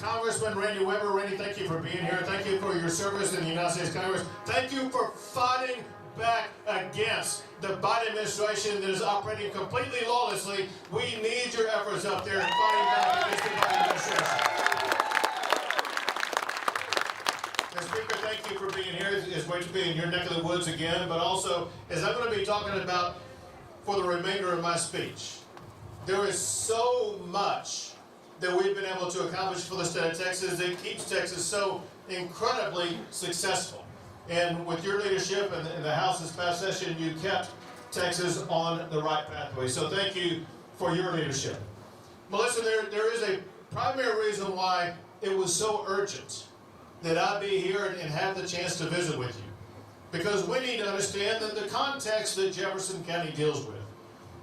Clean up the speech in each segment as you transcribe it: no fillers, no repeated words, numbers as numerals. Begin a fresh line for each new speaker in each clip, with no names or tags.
Congressman Randy Weber. Randy, thank you for being here. Thank you for your service in the United States Congress. Thank you for fighting back against the Biden administration that is operating completely lawlessly. We need your efforts up there in fighting back against the Biden administration. Speaker, thank you for being here. It's great to be in your neck of the woods again, but also, as I'm going to be talking about for the remainder of my speech, there is so much that we've been able to accomplish for the state of Texas that keeps Texas so incredibly successful. And with your leadership in the House this past session, you kept Texas on the right pathway. So thank you for your leadership. Melissa, there is a primary reason why it was so urgent that I be here and have the chance to visit with you. Because we need to understand that the context that Jefferson County deals with,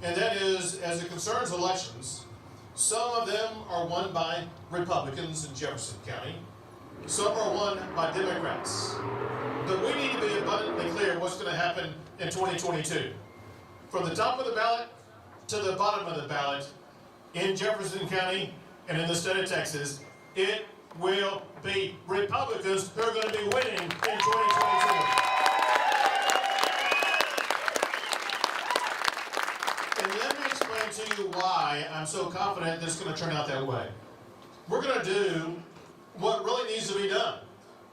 and that is, as it concerns elections, some of them are won by Republicans in Jefferson County, some are won by Democrats. But we need to be abundantly clear what's going to happen in 2022. From the top of the ballot to the bottom of the ballot, in Jefferson County and in the state of Texas, it will be Republicans who are going to be winning in 2022. And let me explain to you why I'm so confident that it's going to turn out that way. We're going to do what really needs to be done,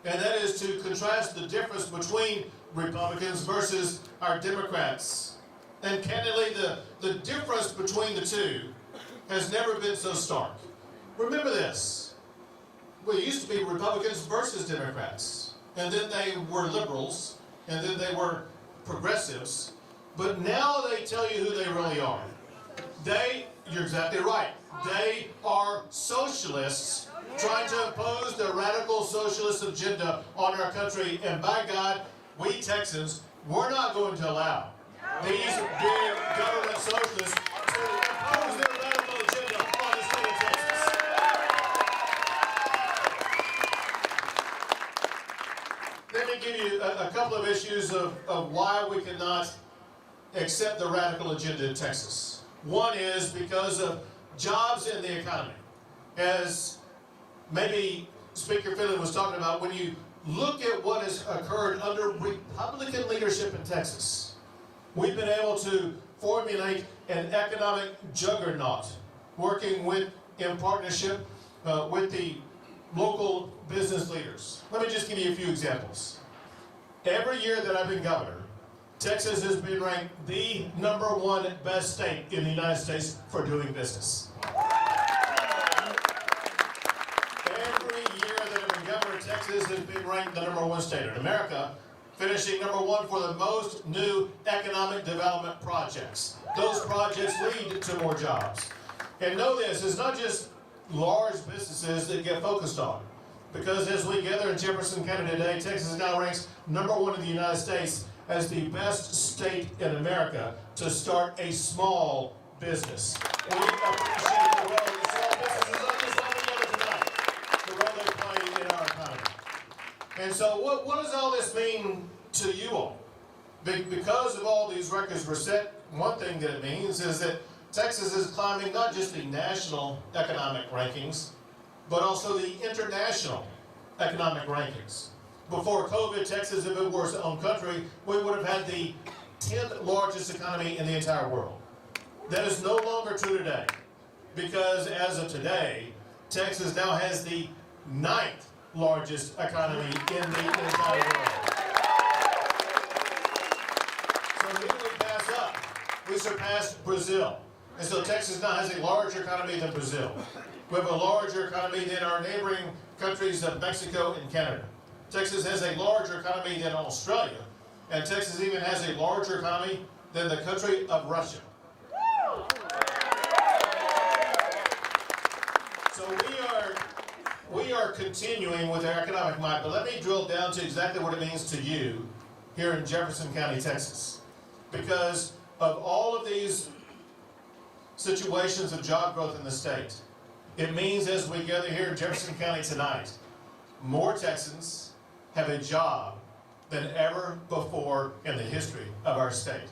and that is to contrast the difference between Republicans versus our Democrats. And candidly, the difference between the two has never been so stark. Remember this. Well, it used to be Republicans versus Democrats, and then they were liberals, and then they were progressives, but now they tell you who they really are. You're exactly right, they are socialists trying to impose their radical socialist agenda on our country, and by God, we Texans, we're not going to allow these big government socialists to impose their radical agenda on the state of Texas. Let me give you a couple of issues of why we cannot accept the radical agenda in Texas. One is because of jobs in the economy. As maybe Speaker Finley was talking about, when you look at what has occurred under Republican leadership in Texas, we've been able to formulate an economic juggernaut, working in partnership with the local business leaders. Let me just give you a few examples. Every year that I've been governor, Texas has been ranked the #1 best state in the United States for doing business. Every year that I've been governor, Texas has been ranked the #1 state in America, finishing #1 for the most new economic development projects. Those projects lead to more jobs. And know this, it's not just large businesses that get focused on. Because as we gather in Jefferson County today, Texas now ranks #1 in the United States as the best state in America to start a small business. We appreciate the role that small businesses like this have together tonight, the role they play in our economy. And so what does all this mean to you all? Because of all these records were set, one thing that it means is that Texas is climbing not just the national economic rankings, but also the international economic rankings. Before COVID, Texas, if it were its own country, we would have had the 10th largest economy in the entire world. That is no longer true today, because as of today, Texas now has the 9th largest economy in the entire world. So who did we pass up? We surpassed Brazil. And so Texas now has a larger economy than Brazil. We have a larger economy than our neighboring countries of Mexico and Canada. Texas has a larger economy than Australia, and Texas even has a larger economy than the country of Russia. So we are continuing with our economic might, but let me drill down to exactly what it means to you here in Jefferson County, Texas. Because of all of these situations of job growth in the state, it means as we gather here in Jefferson County tonight, more Texans have a job than ever before in the history of our state.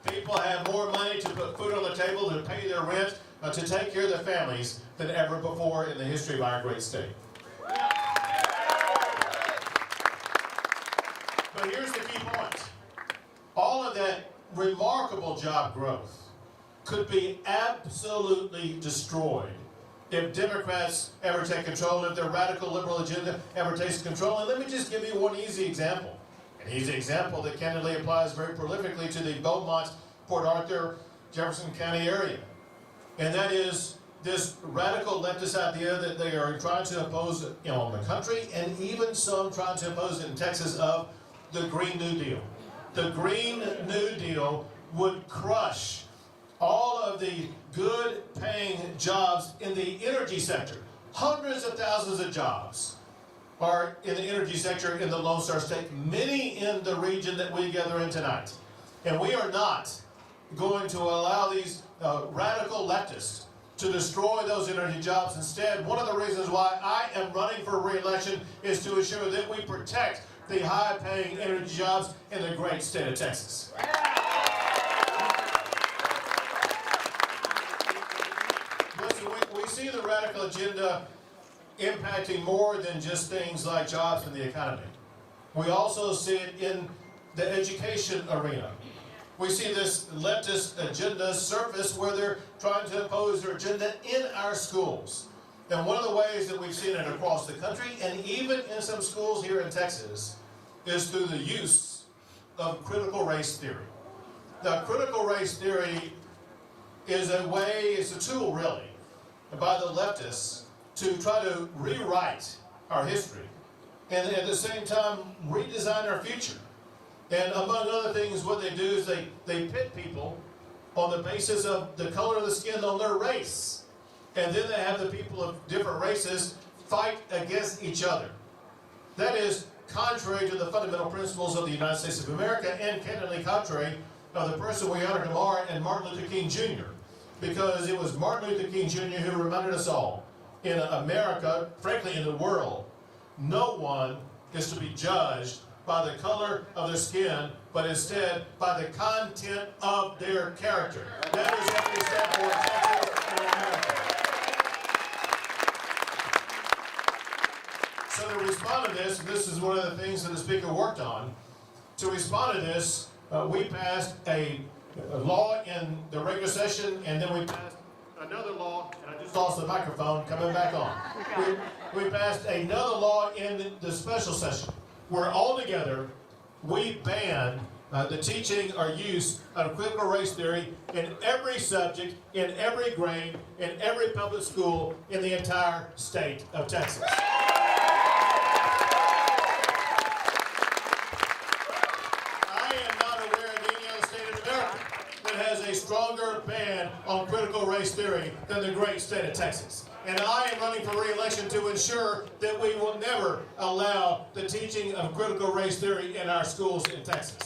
People have more money to put food on the table, to pay their rent, to take care of their families than ever before in the history of our great state. But here's the key point. All of that remarkable job growth could be absolutely destroyed if Democrats ever take control, if their radical liberal agenda ever takes control. And let me just give you one easy example. An easy example that candidly applies very prolifically to the Beaumont, Port Arthur, Jefferson County area. And that is this radical leftist idea that they are trying to impose on the country, and even some trying to impose it in Texas, of the Green New Deal. The Green New Deal would crush all of the good paying jobs in the energy sector. Hundreds of thousands of jobs are in the energy sector in the Lone Star State, many in the region that we gather in tonight. And we are not going to allow these radical leftists to destroy those energy jobs. Instead, one of the reasons why I am running for re-election is to ensure that we protect the high-paying energy jobs in the great state of Texas. Listen, we see the radical agenda impacting more than just things like jobs in the economy. We also see it in the education arena. We see this leftist agenda surface where they're trying to impose their agenda in our schools. And one of the ways that we've seen it across the country, and even in some schools here in Texas, is through the use of critical race theory. Now, critical race theory is a way, it's a tool really, by the leftists to try to rewrite our history and at the same time redesign our future. And among other things, what they do is they pit people on the basis of the color of the skin on their race. And then they have the people of different races fight against each other. That is contrary to the fundamental principles of the United States of America, and candidly contrary of the person we honor tomorrow, and Martin Luther King Jr. Because it was Martin Luther King Jr. who reminded us all, in America, frankly in the world, no one is to be judged by the color of their skin, but instead by the content of their character. That is what we stand for in Texas and America. So to respond to this, and this is one of the things that the Speaker worked on, to respond to this, we passed a law in the regular session, and then we passed another law, and I just lost the microphone, coming back on. We passed another law in the special session, where altogether we banned the teaching or use of critical race theory in every subject, in every grade, in every public school in the entire state of Texas. I am not aware of any other state in America that has a stronger ban on critical race theory than the great state of Texas. And I am running for re-election to ensure that we will never allow the teaching of critical race theory in our schools in Texas.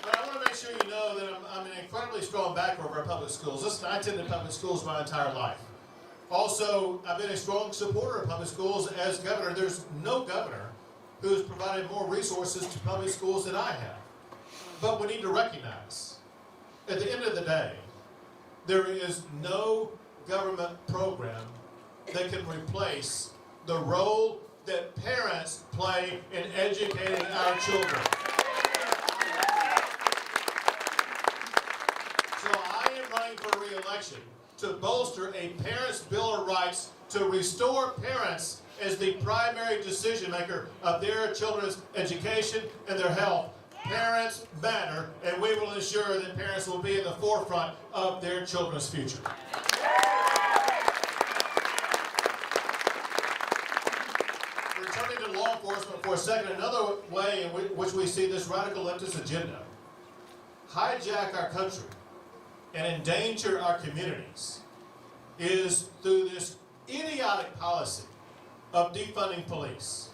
But I want to make sure you know that I'm an incredibly strong backer of our public schools. Listen, I attended public schools my entire life. Also, I've been a strong supporter of public schools as governor. There's no governor who has provided more resources to public schools than I have. But we need to recognize, at the end of the day, there is no government program that can replace the role that parents play in educating our children. So I am running for re-election to bolster a Parents' Bill of Rights to restore parents as the primary decision maker of their children's education and their health. Parents matter, and we will ensure that parents will be in the forefront of their children's future. Returning to law enforcement for a second, another way in which we see this radical leftist agenda hijack our country and endanger our communities is through this idiotic policy of defunding police.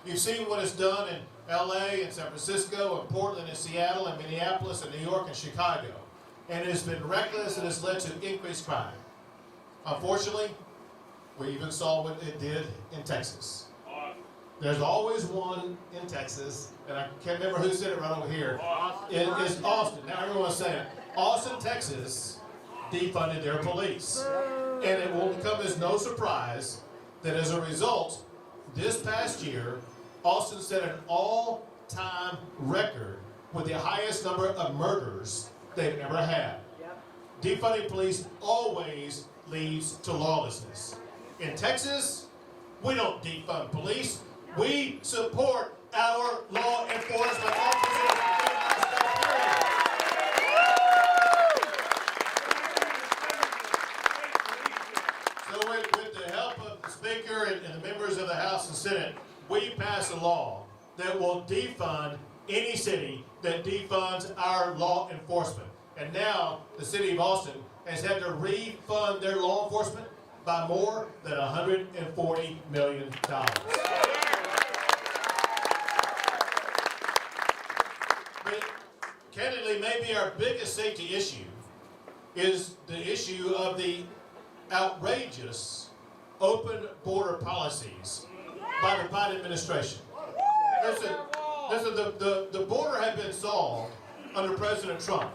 You've seen what it's done in LA and San Francisco and Portland and Seattle and Minneapolis and New York and Chicago. And it has been reckless and has led to increased crime. Unfortunately, we even saw what it did in Texas. There's always one in Texas, and I can't remember who said it right over here. It is Austin. Now everyone's saying it. Austin, Texas defunded their police. And it will come as no surprise that as a result this past year, Austin set an all-time record with the highest number of murders they've ever had. Defunding police always leads to lawlessness. In Texas, we don't defund police. We support our law enforcement officers in our state, period. So with the help of the Speaker and the members of the House and Senate, we pass a law that will defund any city that defunds our law enforcement. And now the city of Austin has had to refund their law enforcement by more than $140 million. But candidly, maybe our biggest safety issue is the issue of the outrageous open border policies by the Biden administration. Listen, the border had been solved under President Trump.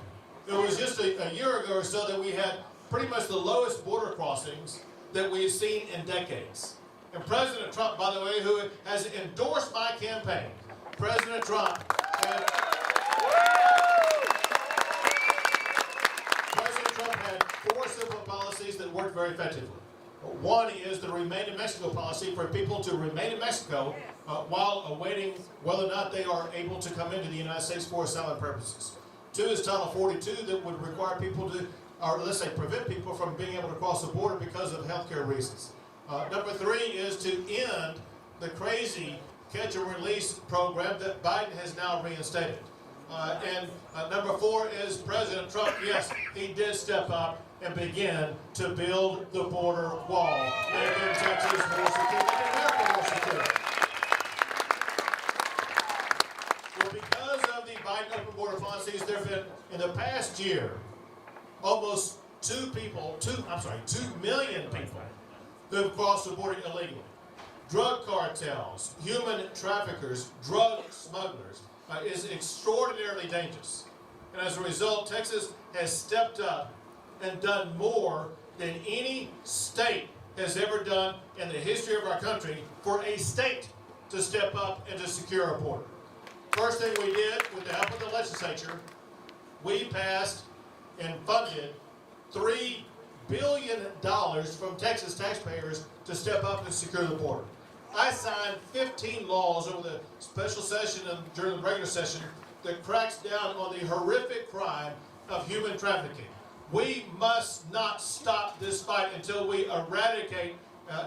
It was just a year ago or so that we had pretty much the lowest border crossings that we have seen in decades. And President Trump, by the way, who has endorsed my campaign, President Trump had 4 simple policies that worked very effectively. One is the Remain in Mexico policy for people to remain in Mexico while awaiting whether or not they are able to come into the United States for asylum purposes. 2 is Title 42 that would require people to, or let's say prevent people from being able to cross the border because of healthcare reasons. Number 3 is to end the crazy catch and release program that Biden has now reinstated. And number 4 is President Trump, yes, he did step up and begin to build the border wall, making Texas more secure, making America more secure. Well, because of the Biden open border policies, there have been, in the past year, almost 2 million people who have crossed the border illegally. Drug cartels, human traffickers, drug smugglers is extraordinarily dangerous. And as a result, Texas has stepped up and done more than any state has ever done in the history of our country for a state to step up and to secure our border. First thing we did, with the help of the legislature, we passed and funded $3 billion from Texas taxpayers to step up and secure the border. I signed 15 laws over the special session and during the regular session that cracks down on the horrific crime of human trafficking. We must not stop this fight until we eradicate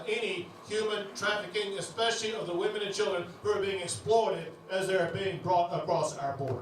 any human trafficking, especially of the women and children who are being exploited as they are being brought across our border.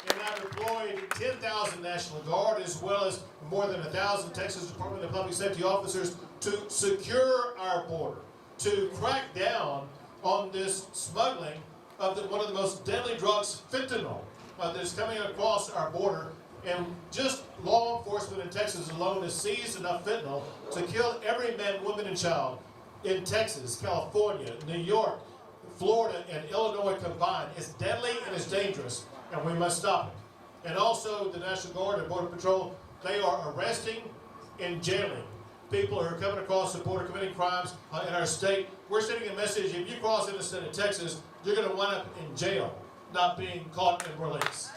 And I deployed 10,000 National Guard as well as more than 1,000 Texas Department of Public Safety officers to secure our border, to crack down on this smuggling of one of the most deadly drugs, fentanyl, that's coming across our border. And just law enforcement in Texas alone has seized enough fentanyl to kill every man, woman, and child in Texas, California, New York, Florida, and Illinois combined. It's deadly and it's dangerous, and we must stop it. And also the National Guard and Border Patrol, they are arresting and jailing people who are coming across the border committing crimes in our state. We're sending a message: if you cross into the state of Texas, you're going to wind up in jail, not being caught and released.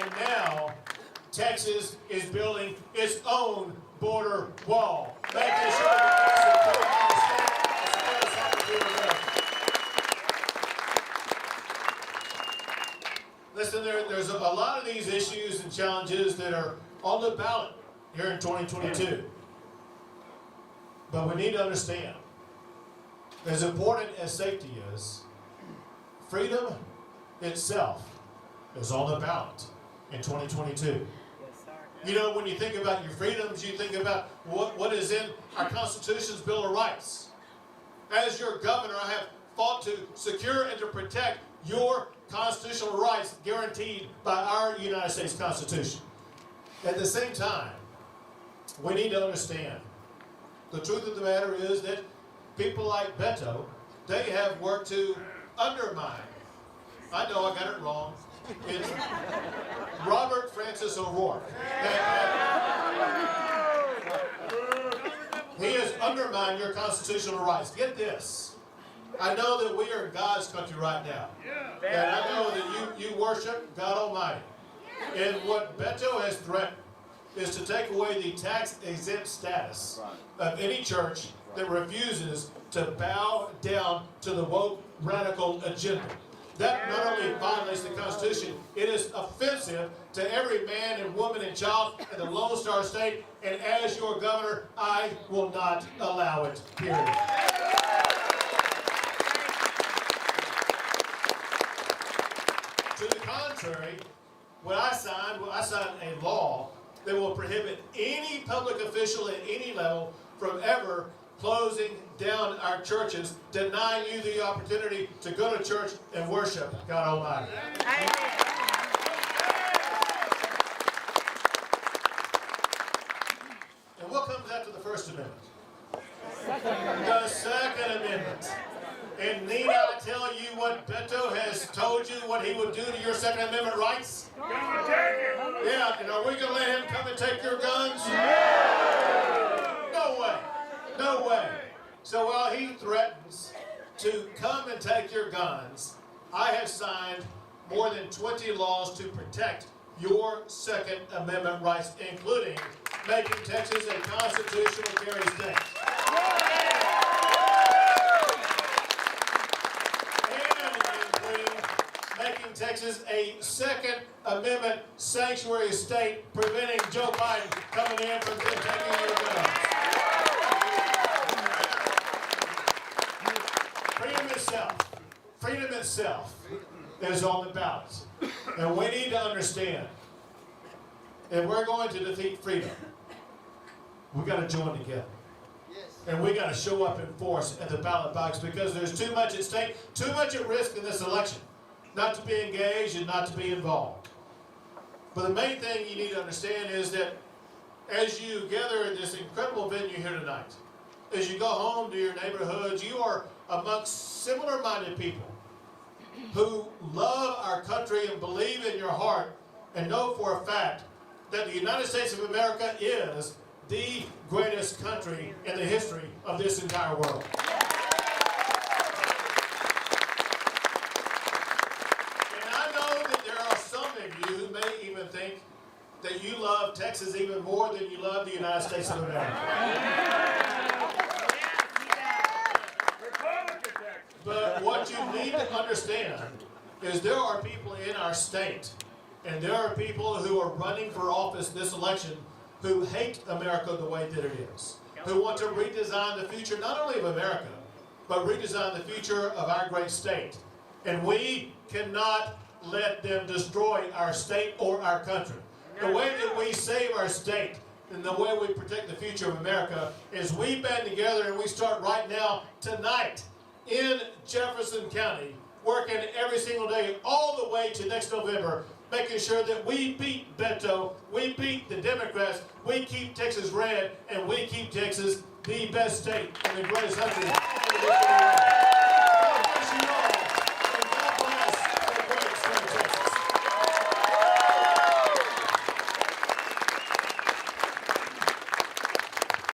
And now, Texas is building its own border wall, making sure that listen, there's a lot of these issues and challenges that are on the ballot here in 2022. But we need to understand, as important as safety is, freedom itself is on the ballot in 2022.
Yes, sir.
You know, when you think about your freedoms, you think about what is in our Constitution's Bill of Rights. As your governor, I have fought to secure and to protect your constitutional rights guaranteed by our United States Constitution. At the same time, we need to understand the truth of the matter is that people like Beto, they have worked to undermine. I know I got it wrong. It's Robert Francis O'Rourke. He has undermined your constitutional rights. Get this. I know that we are in God's country right now. And I know that you worship God Almighty. And what Beto has threatened is to take away the tax-exempt status of any church that refuses to bow down to the woke radical agenda. That not only violates the Constitution, it is offensive to every man and woman and child in the Lone Star State, and as your governor, I will not allow it, period. To the contrary, when I signed a law that will prohibit any public official at any level from ever closing down our churches, denying you the opportunity to go to church and worship God Almighty. And what comes after the First Amendment? The Second Amendment. And need I tell you what Beto has told you what he would do to your Second Amendment rights? Yeah, and are we going to let him come and take your guns? No way. No way. So while he threatens to come and take your guns, I have signed more than 20 laws to protect your Second Amendment rights, including making Texas a constitutional carry state. Making Texas a Second Amendment sanctuary state, preventing Joe Biden coming in from taking your guns. Freedom itself is on the ballot. And we need to understand, if we're going to defeat freedom, we got to join together. And we got to show up in force at the ballot box, because there's too much at stake, too much at risk in this election, not to be engaged and not to be involved. But the main thing you need to understand is that as you gather in this incredible venue here tonight, as you go home to your neighborhoods, you are amongst similar-minded people who love our country and believe in your heart and know for a fact that the United States of America is the greatest country in the history of this entire world. And I know that there are some of you who may even think that you love Texas even more than you love the United States of America. But what you need to understand is there are people in our state, and there are people who are running for office this election who hate America the way that it is, who want to redesign the future not only of America, but redesign the future of our great state. And we cannot let them destroy our state or our country. The way that we save our state and the way we protect the future of America is we band together and we start right now, tonight, in Jefferson County, working every single day all the way to next November, making sure that we beat Beto, we beat the Democrats, we keep Texas red, and we keep Texas the best state in the greatest country in the history of the world.